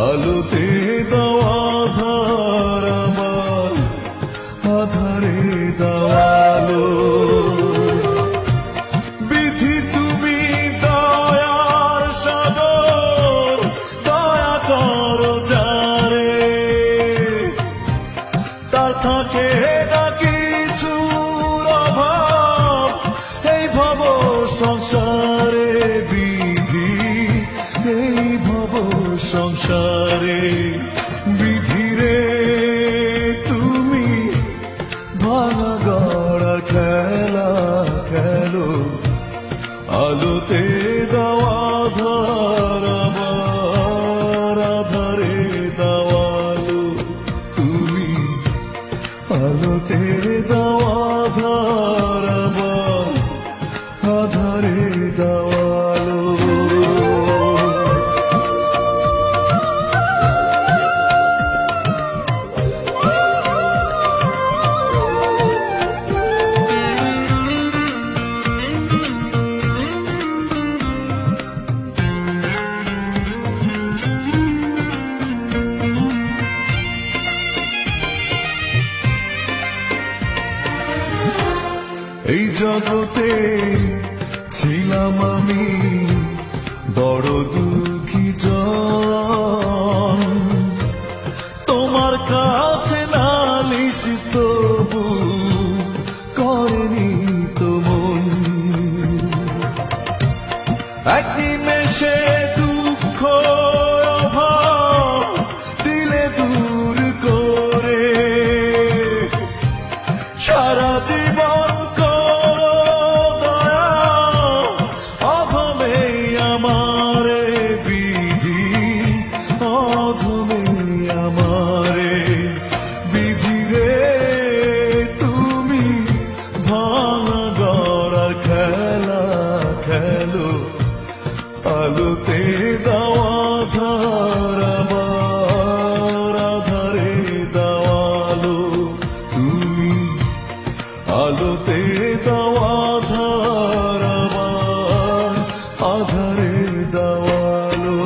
আলোতে দাও আধার আমার, আধারে দাও আলো। বিধি তুমি দয়ার সাগর, দয়া করো যারে, তার থাকে না কিছুর অভাব এই ভব সংসারে। বিধি এই ভব সংসারে, বিধিরে তুমি ভাঙা গড়ার খেলা খেলো। আলোতে দাও আধার আমার, আধারে দাও আলো। তুমি আলোতে দাও আধার আমার, আধারে দাও আলো। এই জগতে ছিলাম আমি বড় দুঃখী জন, তোমার কাছে নালিশ তবু করেনি তো মন। এক নিমেষে দুঃখ অভাব দিলে দূর করে, সারা জীবন আলোতে দাও আধার আমার, আধারে দাও আলো। তুমি আলোতে দাও আধার আমার, আধারে দাও আলো।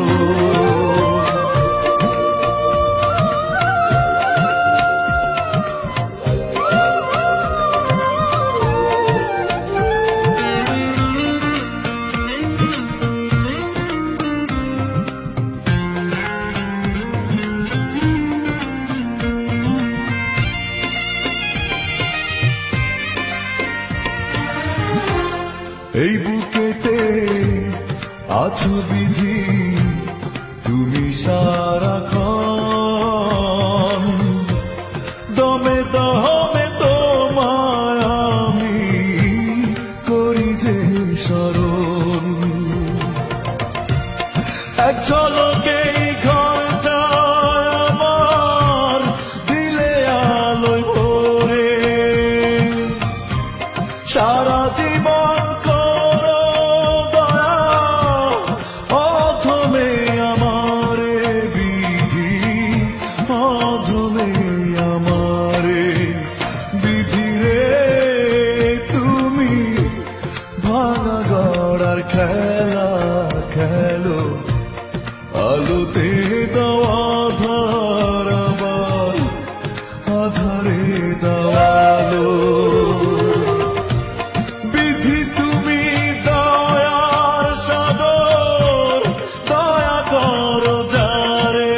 এই বুকেতে আছো বিধি তুমি সারাক্ষণ, দমে দমে তোমায় আমি করি যে স্মরণ। এক ঝলকে ঘরটা আমার দিলে আলোয় ভরে, সারা জীবন খেলা খেলো। আলোতে দাও আধার আমার, আধারে দাও আলো। বিধি তুমি দয়ার সাগর, দয়া করো যারে,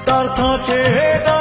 তার থাকে না